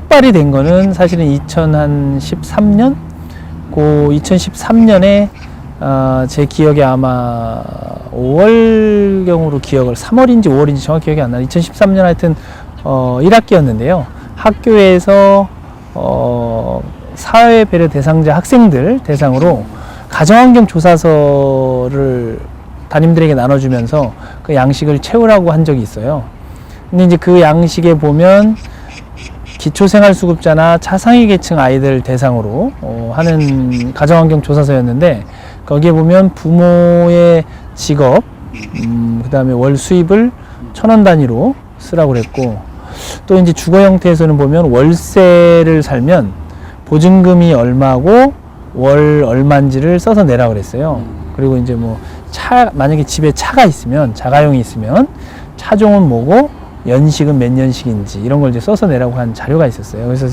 촉발이 된 거는 사실은 2013년? 그 2013년에 제 기억에 아마 5월경으로 기억을, 3월인지 5월인지 정확히 기억이 안 나요. 2013년 하여튼 1학기였는데요. 학교에서 사회배려 대상자 학생들 대상으로 가정환경 조사서를 담임들에게 나눠주면서 그 양식을 채우라고 한 적이 있어요. 근데 이제 그 양식에 보면 기초생활수급자나 차상위 계층 아이들 대상으로 하는 가정환경 조사서였는데, 거기에 보면 부모의 직업, 그 다음에 월 수입을 1,000원 단위로 쓰라고 그랬고, 또 이제 주거 형태에서는 보면 월세를 살면 보증금이 얼마고 월 얼마인지를 써서 내라고 그랬어요. 그리고 이제 뭐 만약에 집에 차가 있으면, 자가용이 있으면 차종은 뭐고 연식은 몇 년식인지 이런 걸 이제 써서 내라고 한 자료가 있었어요. 그래서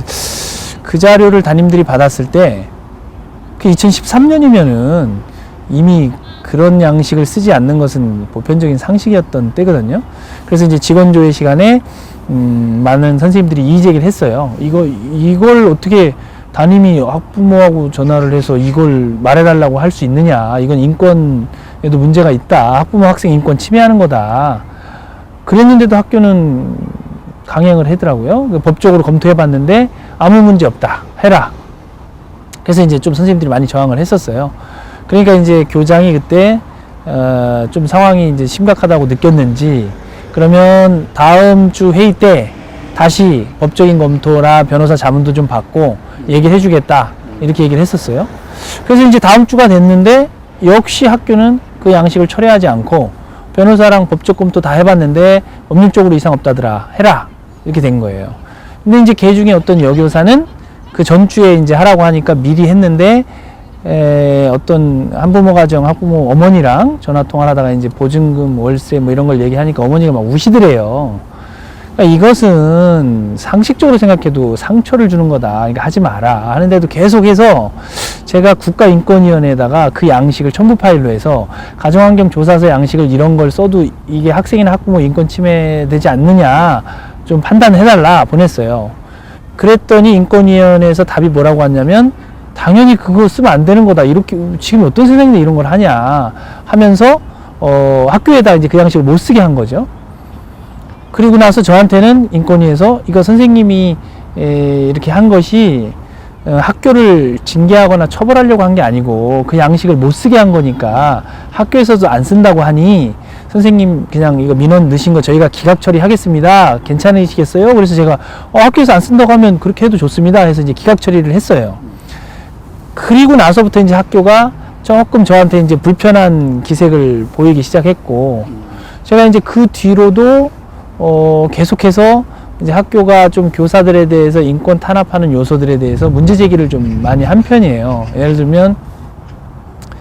그 자료를 담임들이 받았을 때, 그 2013년이면은 이미 그런 양식을 쓰지 않는 것은 보편적인 상식이었던 때거든요. 그래서 이제 직원조회 시간에 많은 선생님들이 이의 제기를 했어요. 이걸 어떻게 담임이 학부모하고 전화를 해서 이걸 말해달라고 할 수 있느냐. 이건 인권에도 문제가 있다. 학부모 학생 인권 침해하는 거다. 그랬는데도 학교는 강행을 하더라고요. 법적으로 검토해 봤는데 아무 문제 없다. 해라. 그래서 이제 좀 선생님들이 많이 저항을 했었어요. 그러니까 이제 교장이 그때 좀 상황이 이제 심각하다고 느꼈는지, 그러면 다음 주 회의 때 다시 법적인 검토나 변호사 자문도 좀 받고 얘기를 해주겠다, 이렇게 얘기를 했었어요. 그래서 이제 다음 주가 됐는데 역시 학교는 그 양식을 철회하지 않고 변호사랑 법적 검토 다 해봤는데 법률적으로 이상 없다더라, 해라, 이렇게 된 거예요. 근데 이제 걔 중에 어떤 여교사는 그 전주에 이제 하라고 하니까 미리 했는데, 어떤 한부모 가정 학부모 어머니랑 전화 통화를 하다가 이제 보증금, 월세 뭐 이런 걸 얘기하니까 어머니가 막 우시더래요. 그러니까 이것은 상식적으로 생각해도 상처를 주는 거다, 그러니까 하지 마라 하는데도 계속해서 제가 국가인권위원회에다가 그 양식을 첨부 파일로 해서 가정환경 조사서 양식을 이런 걸 써도 이게 학생이나 학부모 인권 침해되지 않느냐 좀 판단해달라 보냈어요. 그랬더니 인권위원회에서 답이 뭐라고 왔냐면, 당연히 그거 쓰면 안 되는 거다, 이렇게 지금 어떤 선생님이 이런 걸 하냐 하면서 학교에다 이제 그 양식을 못 쓰게 한 거죠. 그리고 나서 저한테는 인권위에서 이거 선생님이 이렇게 한 것이 학교를 징계하거나 처벌하려고 한 게 아니고 그 양식을 못 쓰게 한 거니까 학교에서도 안 쓴다고 하니 선생님 그냥 이거 민원 넣으신 거 저희가 기각 처리하겠습니다. 괜찮으시겠어요? 그래서 제가 학교에서 안 쓴다고 하면 그렇게 해도 좋습니다 해서 이제 기각 처리를 했어요. 그리고 나서부터 이제 학교가 조금 저한테 이제 불편한 기색을 보이기 시작했고, 제가 이제 그 뒤로도 계속해서 이제 학교가 좀 교사들에 대해서 인권 탄압하는 요소들에 대해서 문제 제기를 좀 많이 한 편이에요. 예를 들면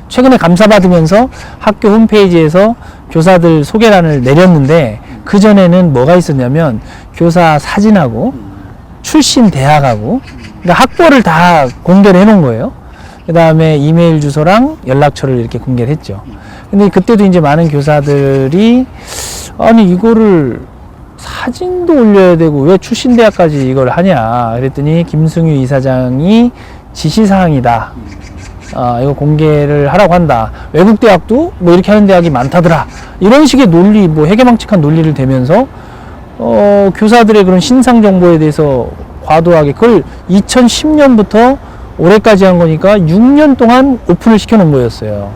최근에 감사받으면서 학교 홈페이지에서 교사들 소개란을 내렸는데, 그 전에는 뭐가 있었냐면 교사 사진하고 출신 대학하고, 그러니까 학벌을 다 공개를 해놓은 거예요. 그 다음에 이메일 주소랑 연락처를 이렇게 공개를 했죠. 근데 그때도 이제 많은 교사들이 아니 이거를 사진도 올려야 되고 왜 출신 대학까지 이걸 하냐 그랬더니 김승유 이사장이 지시사항이다, 이거 공개를 하라고 한다, 외국 대학도 뭐 이렇게 하는 대학이 많다더라, 이런 식의 논리, 뭐 해괴망측한 논리를 대면서 교사들의 그런 신상 정보에 대해서 과도하게, 그걸 2010년부터 올해까지 한 거니까 6년 동안 오픈을 시켜 놓은 거였어요.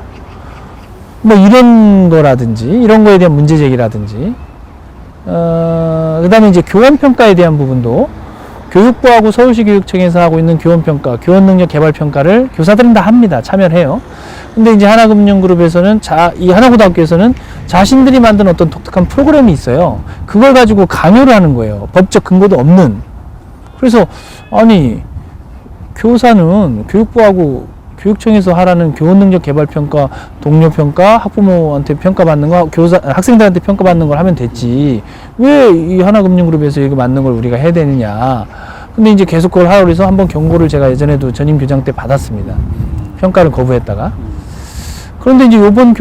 뭐 이런 거라든지 이런 거에 대한 문제 제기라든지, 그 다음에 이제 교원평가에 대한 부분도 교육부하고 서울시 교육청에서 하고 있는 교원평가, 교원능력 개발평가를 교사들은 다 합니다. 참여를 해요. 근데 이제 하나금융그룹에서는 이 하나고등학교에서는 자신들이 만든 어떤 독특한 프로그램이 있어요. 그걸 가지고 강요를 하는 거예요. 법적 근거도 없는. 그래서 아니 교사는 교육부하고 교육청에서 하라는 교원능력 개발평가, 동료평가, 학부모한테 평가받는 거, 학생들한테 평가받는 걸 하면 됐지, 왜 이 하나금융그룹에서 이거 맞는 걸 우리가 해야 되느냐. 근데 이제 계속 그걸 하라고 해서 한번 경고를 제가 예전에도 전임 교장 때 받았습니다. 평가를 거부했다가. 그런데 이제 요번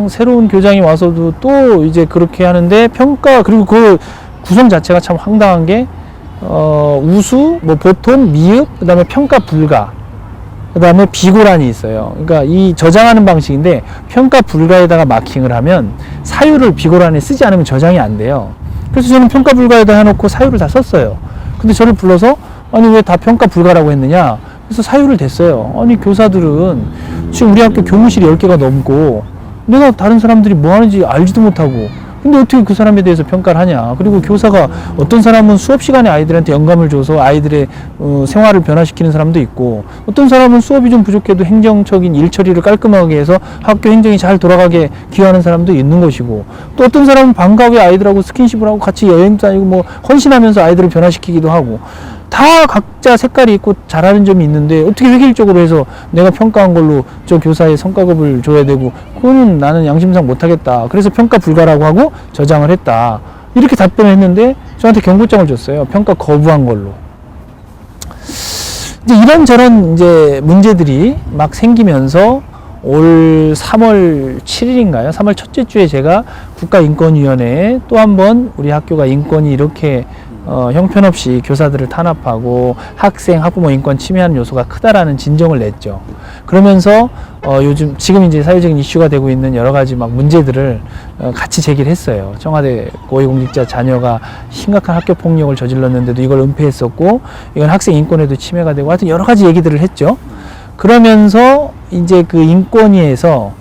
새로운 교장이 와서도 또 이제 그렇게 하는데, 평가, 그리고 그 구성 자체가 참 황당한 게 우수, 뭐 보통, 미흡, 그 다음에 평가 불가, 그 다음에 비고란이 있어요. 그러니까 이 저장하는 방식인데 평가 불가에다가 마킹을 하면 사유를 비고란에 쓰지 않으면 저장이 안 돼요. 그래서 저는 평가 불가에다 해놓고 사유를 다 썼어요. 근데 저를 불러서 아니 왜 다 평가 불가라고 했느냐? 그래서 사유를 댔어요. 아니 교사들은 지금 우리 학교 교무실이 10개가 넘고 내가 다른 사람들이 뭐 하는지 알지도 못하고 근데 어떻게 그 사람에 대해서 평가를 하냐. 그리고 교사가 어떤 사람은 수업 시간에 아이들한테 영감을 줘서 아이들의 생활을 변화시키는 사람도 있고 어떤 사람은 수업이 좀 부족해도 행정적인 일 처리를 깔끔하게 해서 학교 행정이 잘 돌아가게 기여하는 사람도 있는 것이고 또 어떤 사람은 방과 후에 아이들하고 스킨십을 하고 같이 여행도 다니고 뭐 헌신하면서 아이들을 변화시키기도 하고 다 각자 색깔이 있고 잘하는 점이 있는데 어떻게 획일적으로 해서 내가 평가한 걸로 저 교사의 성과급을 줘야 되고 그거는 나는 양심상 못하겠다. 그래서 평가 불가라고 하고 저장을 했다. 이렇게 답변을 했는데 저한테 경고장을 줬어요. 평가 거부한 걸로. 이제 이런저런 이제 문제들이 막 생기면서 올 3월 7일인가요? 3월 첫째 주에 제가 국가인권위원회에 또 한 번 우리 학교가 인권이 이렇게 형편없이 교사들을 탄압하고 학생, 학부모 인권 침해하는 요소가 크다라는 진정을 냈죠. 그러면서 요즘 지금 이제 사회적인 이슈가 되고 있는 여러 가지 막 문제들을 같이 제기를 했어요. 청와대 고위공직자 자녀가 심각한 학교 폭력을 저질렀는데도 이걸 은폐했었고 이건 학생 인권에도 침해가 되고 하여튼 여러 가지 얘기들을 했죠. 그러면서 이제 그 인권위에서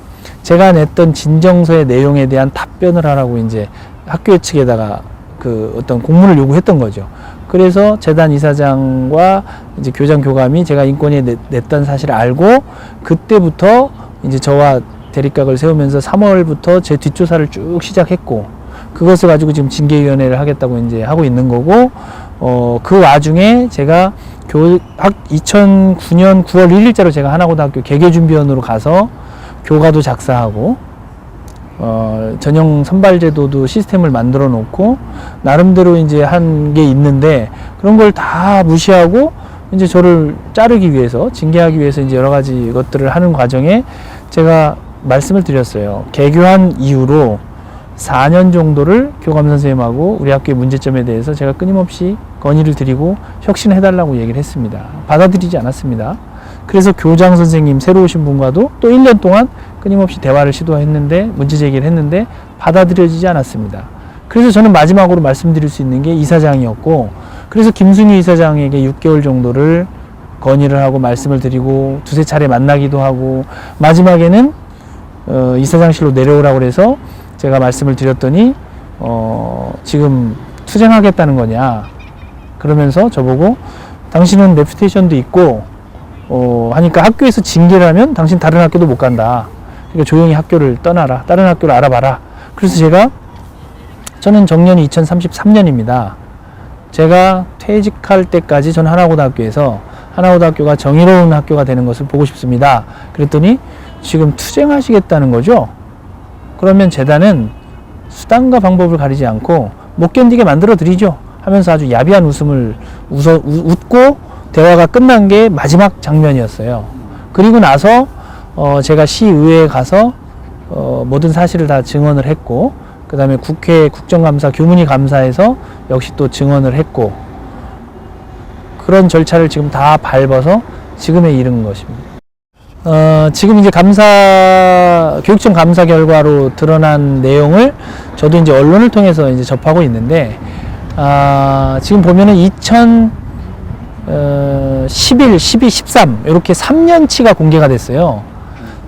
제가 냈던 진정서의 내용에 대한 답변을 하라고 이제 학교 측에다가 그 어떤 공문을 요구했던 거죠. 그래서 재단 이사장과 이제 교장 교감이 제가 인권위에 냈던 사실을 알고 그때부터 이제 저와 대립각을 세우면서 3월부터 제 뒷조사를 쭉 시작했고 그것을 가지고 지금 징계위원회를 하겠다고 이제 하고 있는 거고 그 와중에 제가 2009년 9월 1일자로 제가 하나고등학교 개교준비원으로 가서 교과도 작사하고 전형 선발제도도 시스템을 만들어 놓고 나름대로 이제 한 게 있는데 그런 걸 다 무시하고 이제 저를 자르기 위해서 징계하기 위해서 이제 여러 가지 것들을 하는 과정에 제가 말씀을 드렸어요. 개교한 이후로 4년 정도를 교감 선생님하고 우리 학교의 문제점에 대해서 제가 끊임없이 건의를 드리고 혁신을 해달라고 얘기를 했습니다. 받아들이지 않았습니다. 그래서 교장 선생님 새로 오신 분과도 또 1년 동안 끊임없이 대화를 시도했는데 문제 제기를 했는데 받아들여지지 않았습니다. 그래서 저는 마지막으로 말씀드릴 수 있는 게 이사장이었고 그래서 김순희 이사장에게 6개월 정도를 건의를 하고 말씀을 드리고 두세 차례 만나기도 하고 마지막에는 이사장실로 내려오라고 그래서 제가 말씀을 드렸더니 지금 투쟁하겠다는 거냐 그러면서 저보고 당신은 레퓨테이션도 있고 하니까 학교에서 징계를 하면 당신 다른 학교도 못 간다. 그러니까 조용히 학교를 떠나라. 다른 학교를 알아봐라. 그래서 저는 정년이 2033년입니다. 제가 퇴직할 때까지 저는 하나고등학교에서 하나고등학교가 정의로운 학교가 되는 것을 보고 싶습니다. 그랬더니 지금 투쟁하시겠다는 거죠? 그러면 재단은 수단과 방법을 가리지 않고 못 견디게 만들어 드리죠. 하면서 아주 야비한 웃음을 웃고 대화가 끝난 게 마지막 장면이었어요. 그리고 나서 제가 시의회에 가서 모든 사실을 다 증언을 했고 그 다음에 국회 국정감사 교문위 감사에서 역시 또 증언을 했고 그런 절차를 지금 다 밟아서 지금에 이른 것입니다. 지금 이제 교육청 감사 결과로 드러난 내용을 저도 이제 언론을 통해서 이제 접하고 있는데 지금 보면은 2011, 12, 13 이렇게 3년치가 공개가 됐어요.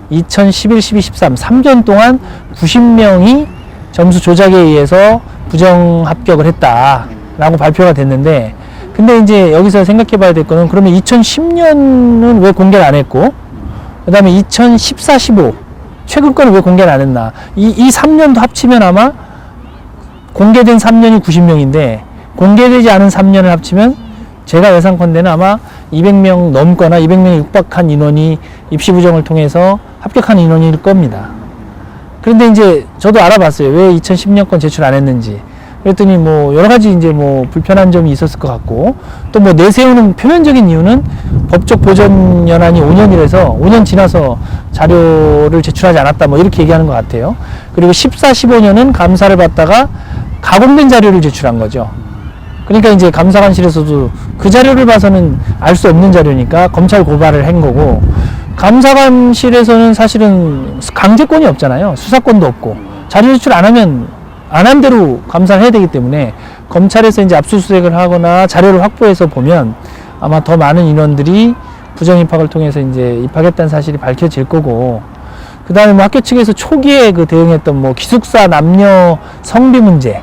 2011, 12, 13 3년 동안 90명이 점수 조작에 의해서 부정 합격을 했다라고 발표가 됐는데 근데 이제 여기서 생각해 봐야 될 거는 그러면 2010년은 왜 공개를 안 했고 그 다음에 2014, 15 최근 거는 왜 공개를 안 했나 이 3년도 합치면 아마 공개된 3년이 90명인데 공개되지 않은 3년을 합치면 제가 예상컨대는 아마 200명 넘거나 200명에 육박한 인원이 입시 부정을 통해서 합격한 인원일 겁니다. 그런데 이제 저도 알아봤어요. 왜 2010년 건 제출 안 했는지. 그랬더니 뭐 여러 가지 이제 뭐 불편한 점이 있었을 것 같고 또 뭐 내세우는 표면적인 이유는 법적 보전 연한이 5년이라서 5년 지나서 자료를 제출하지 않았다 뭐 이렇게 얘기하는 것 같아요. 그리고 14, 15년은 감사를 받다가 가공된 자료를 제출한 거죠. 그러니까 이제 감사관실에서도 그 자료를 봐서는 알 수 없는 자료니까 검찰 고발을 한 거고, 감사관실에서는 사실은 강제권이 없잖아요. 수사권도 없고 자료 제출 안 하면 안 한 대로 감사를 해야 되기 때문에, 검찰에서 이제 압수수색을 하거나 자료를 확보해서 보면 아마 더 많은 인원들이 부정 입학을 통해서 이제 입학했다는 사실이 밝혀질 거고, 그 다음에 뭐 학교 측에서 초기에 그 대응했던 뭐 기숙사 남녀 성비 문제,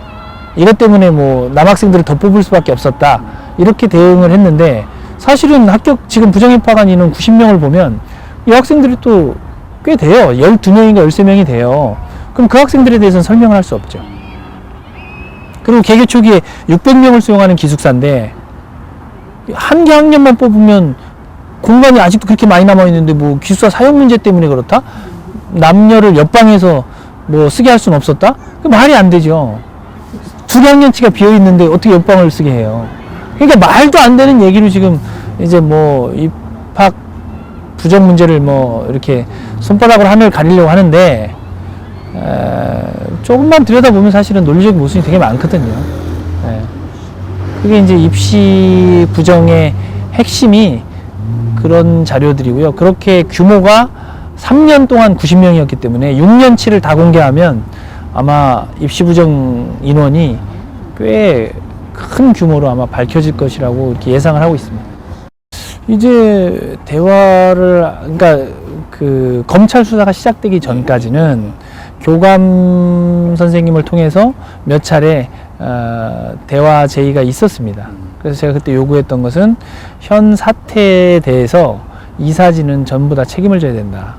이것 때문에 뭐 남학생들을 더 뽑을 수밖에 없었다, 이렇게 대응을 했는데, 사실은 합격 지금 부정 입학한 인원 90명을 보면 이 학생들이 또 꽤 돼요. 12명인가 13명이 돼요. 그럼 그 학생들에 대해서는 설명을 할 수 없죠. 그리고 개교 초기에 600명을 수용하는 기숙사인데 한 개 학년만 뽑으면 공간이 아직도 그렇게 많이 남아 있는데 뭐 기숙사 사용 문제 때문에 그렇다? 남녀를 옆방에서 뭐 쓰게 할 수는 없었다? 그 말이 안 되죠. 2개 학년치가 비어 있는데 어떻게 옆방을 쓰게 해요? 그러니까 말도 안 되는 얘기로 지금 이제 뭐 입학 부정 문제를 뭐 이렇게 손바닥으로 하늘을 가리려고 하는데, 조금만 들여다보면 사실은 논리적인 모순이 되게 많거든요. 그게 이제 입시 부정의 핵심이 그런 자료들이고요. 그렇게 규모가 3년 동안 90명이었기 때문에 6년치를 다 공개하면 아마 입시 부정 인원이 꽤 큰 규모로 아마 밝혀질 것이라고 이렇게 예상을 하고 있습니다. 이제 대화를, 그러니까 그 검찰 수사가 시작되기 전까지는 교감 선생님을 통해서 몇 차례 대화 제의가 있었습니다. 그래서 제가 그때 요구했던 것은 현 사태에 대해서 이사진은 전부 다 책임을 져야 된다.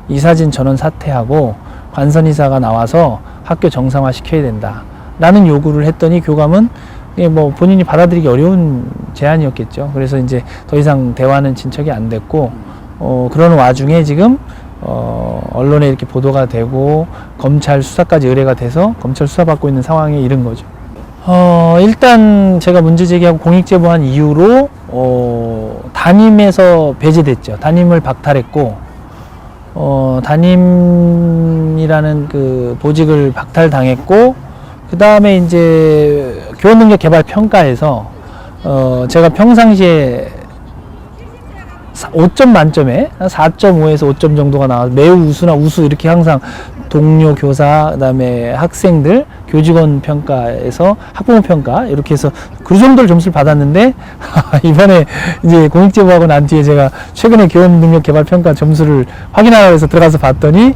이사진 전원 사퇴하고 관선이사가 나와서 학교 정상화 시켜야 된다. 라는 요구를 했더니 교감은 뭐 본인이 받아들이기 어려운 제안이었겠죠. 그래서 이제 더 이상 대화는 진척이 안 됐고, 그런 와중에 지금 언론에 이렇게 보도가 되고 검찰 수사까지 의뢰가 돼서 검찰 수사받고 있는 상황에 이른 거죠. 일단 제가 문제 제기하고 공익 제보한 이후로 담임에서 배제됐죠. 담임을 박탈했고, 담임이라는 그 보직을 박탈당했고, 그 다음에 이제 교원능력 개발 평가에서 제가 평상시에 5점 만점에 4.5에서 5점 정도가 나와서 매우 우수나 우수 이렇게 항상 동료 교사, 그 다음에 학생들, 교직원 평가에서 학부모 평가 이렇게 해서 그 정도를 점수를 받았는데 이번에 이제 공익제보하고 난 뒤에 제가 최근에 교원능력 개발 평가 점수를 확인하라고 해서 들어가서 봤더니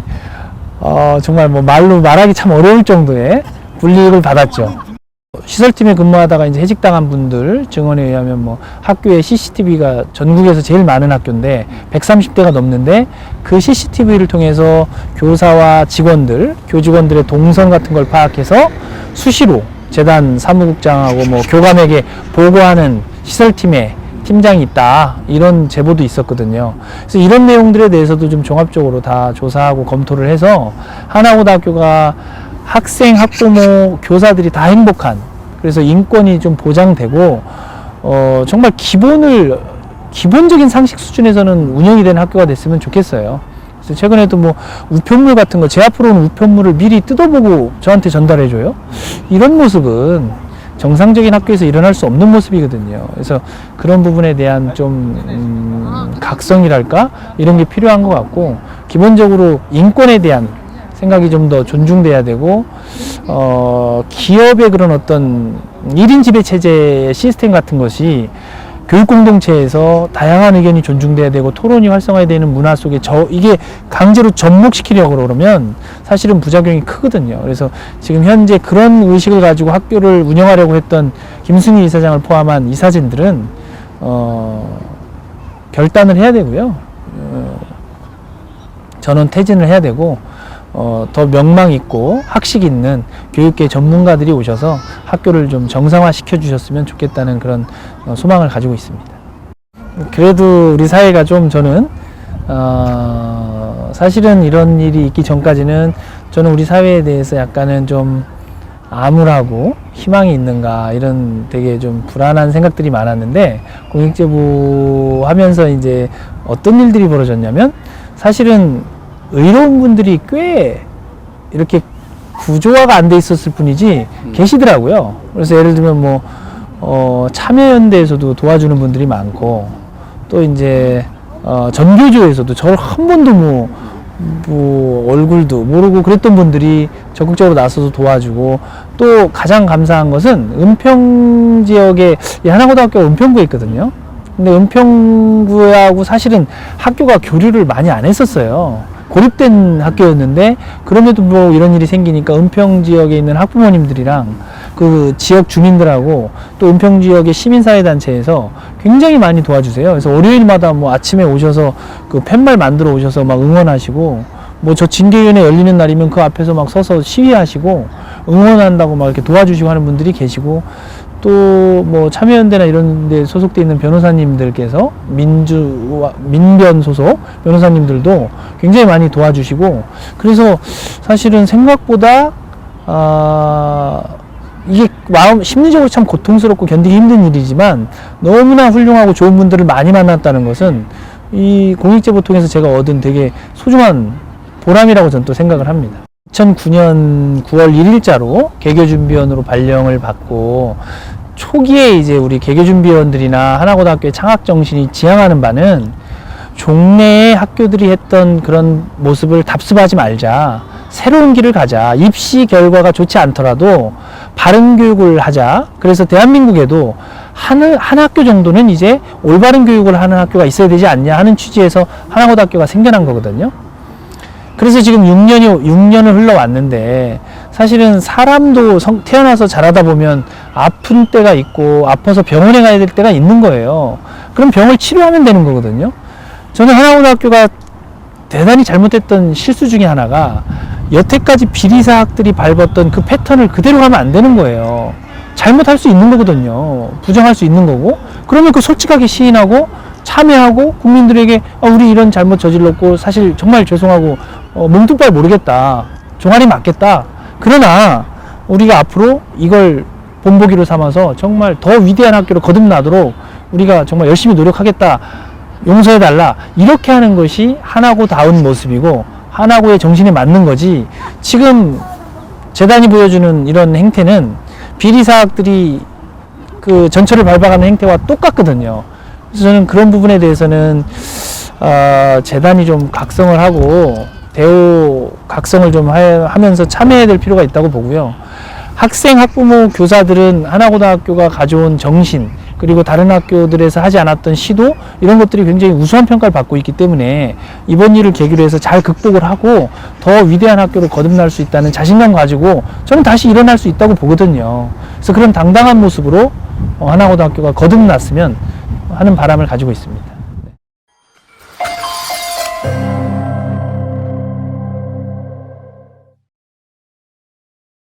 정말 뭐 말로 말하기 참 어려울 정도의 불이익을 받았죠. 시설팀에 근무하다가 이제 해직당한 분들 증언에 의하면 뭐 학교에 CCTV가 전국에서 제일 많은 학교인데 130대가 넘는데, 그 CCTV를 통해서 교사와 직원들, 교직원들의 동선 같은 걸 파악해서 수시로 재단 사무국장하고 뭐 교감에게 보고하는 시설팀에 팀장이 있다, 이런 제보도 있었거든요. 그래서 이런 내용들에 대해서도 좀 종합적으로 다 조사하고 검토를 해서 하나고등학교가 학생, 학부모, 교사들이 다 행복한, 그래서 인권이 좀 보장되고 정말 기본적인 상식 수준에서는 운영이 되는 학교가 됐으면 좋겠어요. 그래서 최근에도 뭐 우편물 같은 거, 제 앞으로 온 우편물을 미리 뜯어보고 저한테 전달해줘요. 이런 모습은 정상적인 학교에서 일어날 수 없는 모습이거든요. 그래서 그런 부분에 대한 좀 각성이랄까, 이런 게 필요한 것 같고, 기본적으로 인권에 대한 생각이 좀 더 존중돼야 되고, 기업의 그런 어떤 1인 지배 체제의 시스템 같은 것이 교육 공동체에서 다양한 의견이 존중돼야 되고 토론이 활성화되는 문화 속에 이게 강제로 접목시키려고 그러면 사실은 부작용이 크거든요. 그래서 지금 현재 그런 의식을 가지고 학교를 운영하려고 했던 김순희 이사장을 포함한 이사진들은 결단을 해야 되고요. 전원 퇴진을 해야 되고, 더 명망 있고 학식 있는 교육계 전문가들이 오셔서 학교를 좀 정상화 시켜 주셨으면 좋겠다는 그런 소망을 가지고 있습니다. 그래도 우리 사회가 좀, 저는 사실은 이런 일이 있기 전까지는 저는 우리 사회에 대해서 약간은 좀 암울하고 희망이 있는가, 이런 되게 좀 불안한 생각들이 많았는데, 공익제보 하면서 이제 어떤 일들이 벌어졌냐면, 사실은 의로운 분들이 꽤 이렇게 구조화가 안 돼 있었을 뿐이지 계시더라고요. 그래서 예를 들면 뭐 참여연대에서도 도와주는 분들이 많고, 또 이제 전교조에서도 저를 한 번도 뭐 얼굴도 모르고 그랬던 분들이 적극적으로 나서서 도와주고, 또 가장 감사한 것은 은평 지역에 하나고등학교가 은평구에 있거든요. 근데 은평구하고 사실은 학교가 교류를 많이 안 했었어요. 고립된 학교였는데, 그럼에도 뭐 이런 일이 생기니까 은평 지역에 있는 학부모님들이랑 그 지역 주민들하고 또 은평 지역의 시민사회단체에서 굉장히 많이 도와주세요. 그래서 월요일마다 뭐 아침에 오셔서 그 팻말 만들어 오셔서 막 응원하시고, 뭐 저 징계위원회 열리는 날이면 그 앞에서 막 서서 시위하시고 응원한다고 막 이렇게 도와주시고 하는 분들이 계시고, 또 뭐 참여연대나 이런 데 소속돼 있는 변호사님들께서 민변 소속 변호사님들도 굉장히 많이 도와주시고, 그래서 사실은 생각보다 이게 심리적으로 참 고통스럽고 견디기 힘든 일이지만 너무나 훌륭하고 좋은 분들을 많이 만났다는 것은 이 공익제보 통해서 제가 얻은 되게 소중한 보람이라고 저는 또 생각을 합니다. 2009년 9월 1일자로 개교준비원으로 발령을 받고, 초기에 이제 우리 개교준비원들이나 하나고등학교의 창학정신이 지향하는 바는 종래의 학교들이 했던 그런 모습을 답습하지 말자, 새로운 길을 가자, 입시 결과가 좋지 않더라도 바른 교육을 하자. 그래서 대한민국에도 한 학교 정도는 이제 올바른 교육을 하는 학교가 있어야 되지 않냐 하는 취지에서 하나고등학교가 생겨난 거거든요. 그래서 지금 6년을 흘러왔는데, 사실은 사람도 태어나서 자라다 보면 아픈 때가 있고 아파서 병원에 가야 될 때가 있는 거예요. 그럼 병을 치료하면 되는 거거든요. 저는 하나고등학교가 대단히 잘못했던 실수 중에 하나가, 여태까지 비리사학들이 밟았던 그 패턴을 그대로 가면 안 되는 거예요. 잘못할 수 있는 거거든요. 부정할 수 있는 거고, 그러면 그 솔직하게 시인하고 참여하고 국민들에게 우리 이런 잘못 저질렀고 사실 정말 죄송하고 몸뚱발 모르겠다, 종아리 맞겠다, 그러나 우리가 앞으로 이걸 본보기로 삼아서 정말 더 위대한 학교로 거듭나도록 우리가 정말 열심히 노력하겠다, 용서해달라, 이렇게 하는 것이 하나고다운 모습이고 하나고의 정신에 맞는 거지, 지금 재단이 보여주는 이런 행태는 비리사학들이 그 전철을 밟아가는 행태와 똑같거든요. 그래서 저는 그런 부분에 대해서는 재단이 좀 각성을 하고 대우 각성을 좀 하면서 참여해야 될 필요가 있다고 보고요. 학생, 학부모, 교사들은 하나고등학교가 가져온 정신, 그리고 다른 학교들에서 하지 않았던 시도, 이런 것들이 굉장히 우수한 평가를 받고 있기 때문에 이번 일을 계기로 해서 잘 극복을 하고 더 위대한 학교로 거듭날 수 있다는 자신감 가지고 저는 다시 일어날 수 있다고 보거든요. 그래서 그런 당당한 모습으로 하나고등학교가 거듭났으면 하는 바람을 가지고 있습니다.